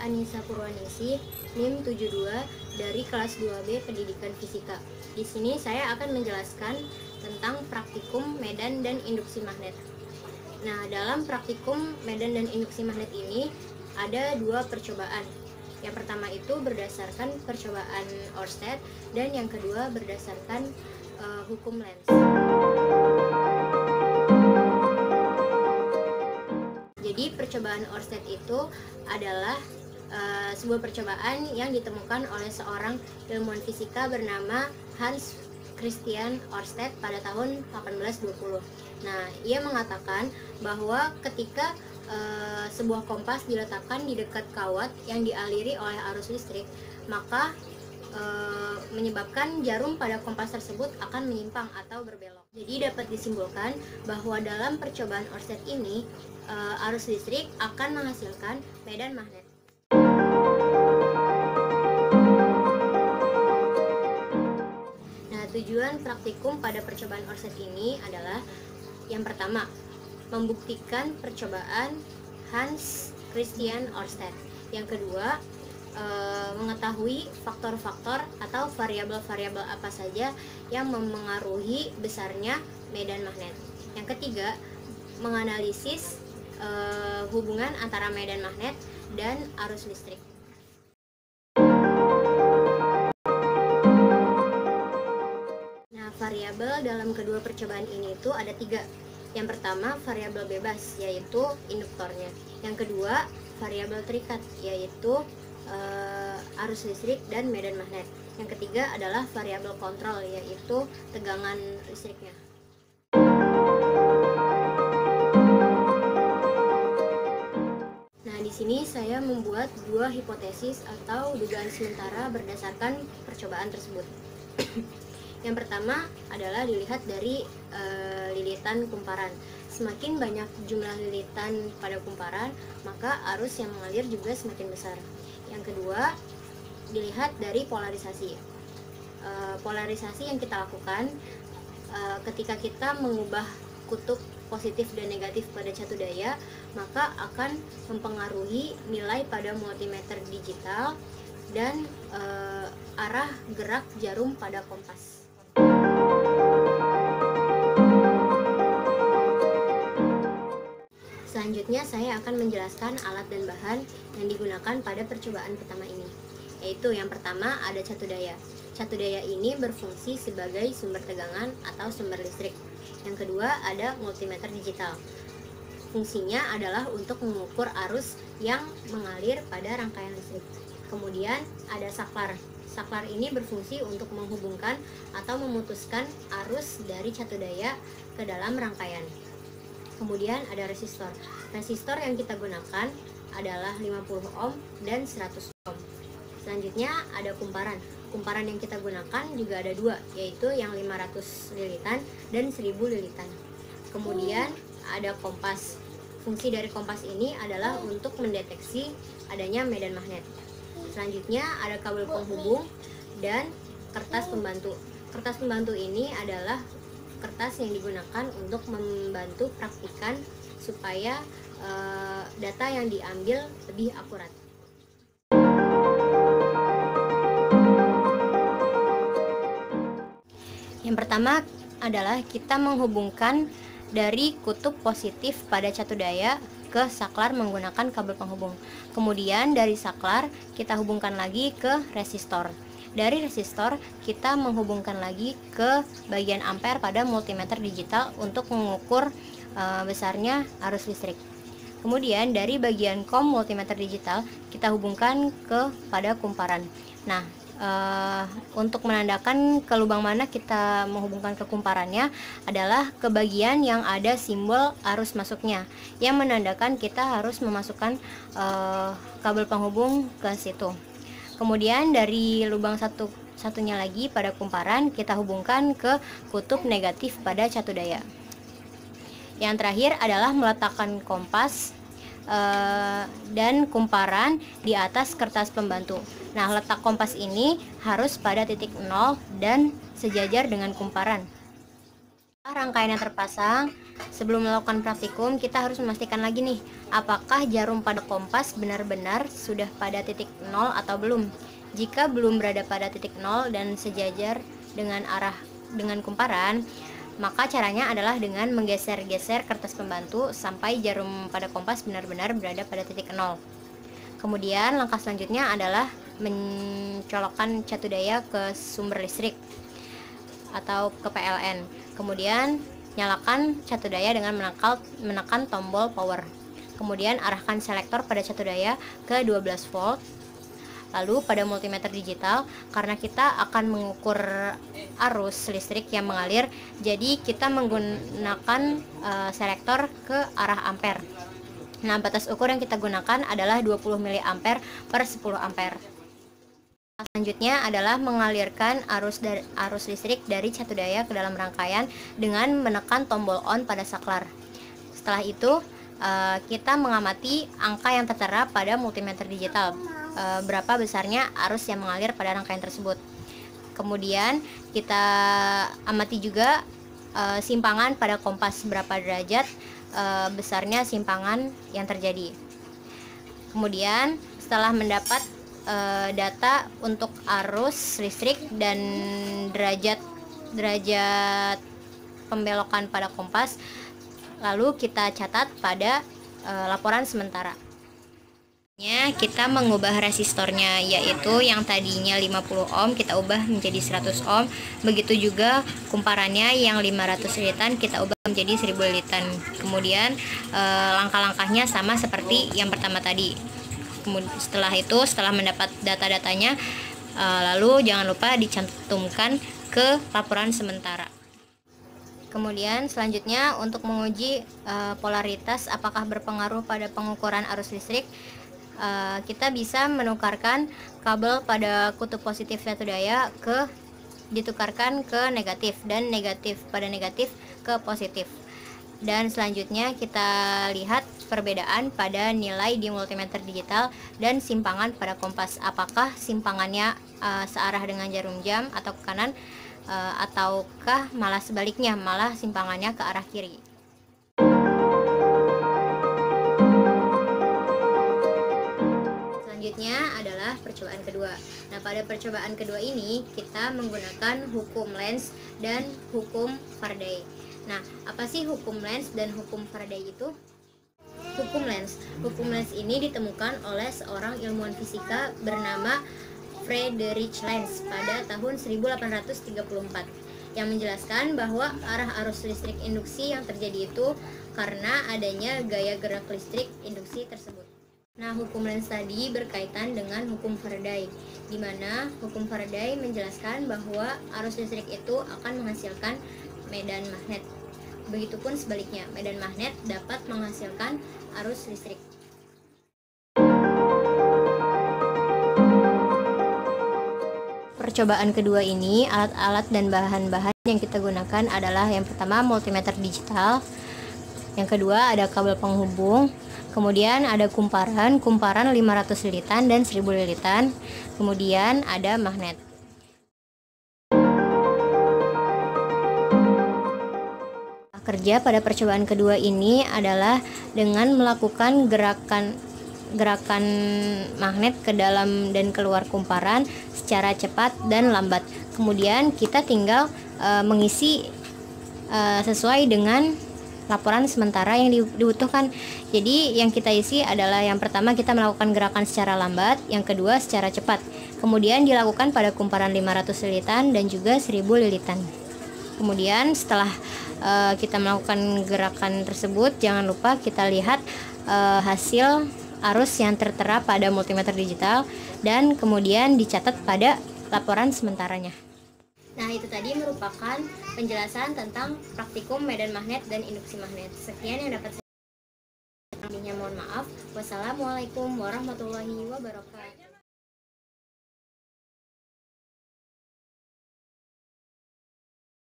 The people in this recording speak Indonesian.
Anissa Purwaningsih, NIM 72 dari kelas 2B Pendidikan Fisika. Di sini saya akan menjelaskan tentang praktikum medan dan induksi magnet. Nah, dalam praktikum medan dan induksi magnet ini ada dua percobaan. Yang pertama itu berdasarkan percobaan Oersted dan yang kedua berdasarkan hukum Lenz. Jadi percobaan Oersted itu adalah sebuah percobaan yang ditemukan oleh seorang ilmuwan fisika bernama Hans Christian Oersted pada tahun 1820. Nah, ia mengatakan bahwa ketika sebuah kompas diletakkan di dekat kawat yang dialiri oleh arus listrik, maka menyebabkan jarum pada kompas tersebut akan menyimpang atau berbelok. Jadi dapat disimpulkan bahwa dalam percobaan Oersted ini arus listrik akan menghasilkan medan magnet. Nah, tujuan praktikum pada percobaan Oersted ini adalah yang pertama, membuktikan percobaan Hans Christian Oersted. Yang kedua, mengetahui faktor-faktor atau variabel-variabel apa saja yang memengaruhi besarnya medan magnet. Yang ketiga, menganalisis hubungan antara medan magnet dan arus listrik. Nah, variabel dalam kedua percobaan ini itu ada tiga. Yang pertama, variabel bebas, yaitu induktornya. Yang kedua, variabel terikat, yaitu arus listrik dan medan magnet. Yang ketiga adalah variabel kontrol, yaitu tegangan listriknya. Nah, di sini saya membuat dua hipotesis atau dugaan sementara berdasarkan percobaan tersebut. Yang pertama adalah dilihat dari lilitan kumparan. Semakin banyak jumlah lilitan pada kumparan, maka arus yang mengalir juga semakin besar. Yang kedua, dilihat dari polarisasi. Polarisasi yang kita lakukan ketika kita mengubah kutub positif dan negatif pada catu daya, maka akan mempengaruhi nilai pada multimeter digital dan arah gerak jarum pada kompas. Selanjutnya saya akan menjelaskan alat dan bahan yang digunakan pada percobaan pertama ini. Yaitu yang pertama ada catu daya. Catu daya ini berfungsi sebagai sumber tegangan atau sumber listrik. Yang kedua ada multimeter digital. Fungsinya adalah untuk mengukur arus yang mengalir pada rangkaian listrik. Kemudian ada saklar. Saklar ini berfungsi untuk menghubungkan atau memutuskan arus dari catu daya ke dalam rangkaian. Kemudian ada resistor. Resistor yang kita gunakan adalah 50 ohm dan 100 ohm. Selanjutnya ada kumparan. Kumparan yang kita gunakan juga ada dua, yaitu yang 500 lilitan dan 1000 lilitan. Kemudian ada kompas. Fungsi dari kompas ini adalah untuk mendeteksi adanya medan magnet. Selanjutnya ada kabel penghubung dan kertas pembantu. Kertas pembantu ini adalah kertas yang digunakan untuk membantu praktikan supaya data yang diambil lebih akurat. Yang pertama adalah kita menghubungkan dari kutub positif pada catu daya ke saklar menggunakan kabel penghubung. Kemudian dari saklar kita hubungkan lagi ke resistor. Dari resistor kita menghubungkan lagi ke bagian ampere pada multimeter digital untuk mengukur besarnya arus listrik. Kemudian dari bagian kom multimeter digital kita hubungkan ke pada kumparan. Nah, untuk menandakan ke lubang mana kita menghubungkan ke kumparannya adalah ke bagian yang ada simbol arus masuknya, yang menandakan kita harus memasukkan kabel penghubung ke situ. Kemudian dari lubang satunya lagi pada kumparan kita hubungkan ke kutub negatif pada catu daya. Yang terakhir adalah meletakkan kompas dan kumparan di atas kertas pembantu. Nah, letak kompas ini harus pada titik 0 dan sejajar dengan kumparan. Rangkaiannya terpasang, sebelum melakukan praktikum kita harus memastikan lagi nih, apakah jarum pada kompas benar-benar sudah pada titik 0 atau belum. Jika belum berada pada titik 0 dan sejajar dengan kumparan, maka caranya adalah dengan menggeser-geser kertas pembantu sampai jarum pada kompas benar-benar berada pada titik 0. Kemudian langkah selanjutnya adalah mencolokkan catu daya ke sumber listrik atau ke PLN. Kemudian nyalakan catu daya dengan menekan tombol power. Kemudian arahkan selektor pada catu daya ke 12 volt. Lalu pada multimeter digital, karena kita akan mengukur arus listrik yang mengalir, jadi kita menggunakan selektor ke arah ampere. Nah, batas ukur yang kita gunakan adalah 20 mA per 10 ampere. Selanjutnya adalah mengalirkan arus listrik dari catu daya ke dalam rangkaian dengan menekan tombol on pada saklar. Setelah itu kita mengamati angka yang tertera pada multimeter digital, berapa besarnya arus yang mengalir pada rangkaian tersebut. Kemudian kita amati juga simpangan pada kompas, berapa derajat besarnya simpangan yang terjadi. Kemudian setelah mendapat data untuk arus listrik dan derajat pembelokan pada kompas, lalu kita catat pada laporan sementara. Kita mengubah resistornya, yaitu yang tadinya 50 ohm kita ubah menjadi 100 ohm. Begitu juga kumparannya yang 500 liter kita ubah menjadi 1000 liter. Kemudian langkah-langkahnya sama seperti yang pertama tadi. Setelah mendapat data-datanya, lalu jangan lupa dicantumkan ke laporan sementara. Kemudian selanjutnya untuk menguji polaritas apakah berpengaruh pada pengukuran arus listrik, kita bisa menukarkan kabel pada kutub positif catu daya ditukarkan ke negatif, dan negatif pada negatif ke positif. Dan selanjutnya kita lihat perbedaan pada nilai di multimeter digital dan simpangan pada kompas. Apakah simpangannya searah dengan jarum jam atau ke kanan, ataukah malah sebaliknya, malah simpangannya ke arah kiri. Selanjutnya adalah percobaan kedua. Nah, pada percobaan kedua ini kita menggunakan hukum Lenz dan hukum Faraday. Nah, apa sih hukum Lenz dan hukum Faraday itu? Hukum Lenz ini ditemukan oleh seorang ilmuwan fisika bernama Friedrich Lenz pada tahun 1834, yang menjelaskan bahwa arah arus listrik induksi yang terjadi itu karena adanya gaya gerak listrik induksi tersebut. Nah, hukum Lenz tadi berkaitan dengan hukum Faraday, di mana hukum Faraday menjelaskan bahwa arus listrik itu akan menghasilkan medan magnet. Begitupun sebaliknya, medan magnet dapat menghasilkan arus listrik. Percobaan kedua ini, alat-alat dan bahan-bahan yang kita gunakan adalah yang pertama multimeter digital, yang kedua ada kabel penghubung, kemudian ada kumparan 500 lilitan dan 1000 lilitan, kemudian ada magnet. Kerja pada percobaan kedua ini adalah dengan melakukan gerakan magnet ke dalam dan keluar kumparan secara cepat dan lambat. Kemudian kita tinggal mengisi sesuai dengan laporan sementara yang dibutuhkan. Jadi yang kita isi adalah yang pertama kita melakukan gerakan secara lambat, yang kedua secara cepat. Kemudian dilakukan pada kumparan 500 lilitan dan juga 1000 lilitan. Kemudian setelah kita melakukan gerakan tersebut, jangan lupa kita lihat hasil arus yang tertera pada multimeter digital dan kemudian dicatat pada laporan sementaranya. Nah, itu tadi merupakan penjelasan tentang praktikum medan magnet dan induksi magnet. Sekian yang dapat saya sampaikan. Mohon maaf. Wassalamualaikum warahmatullahi wabarakatuh.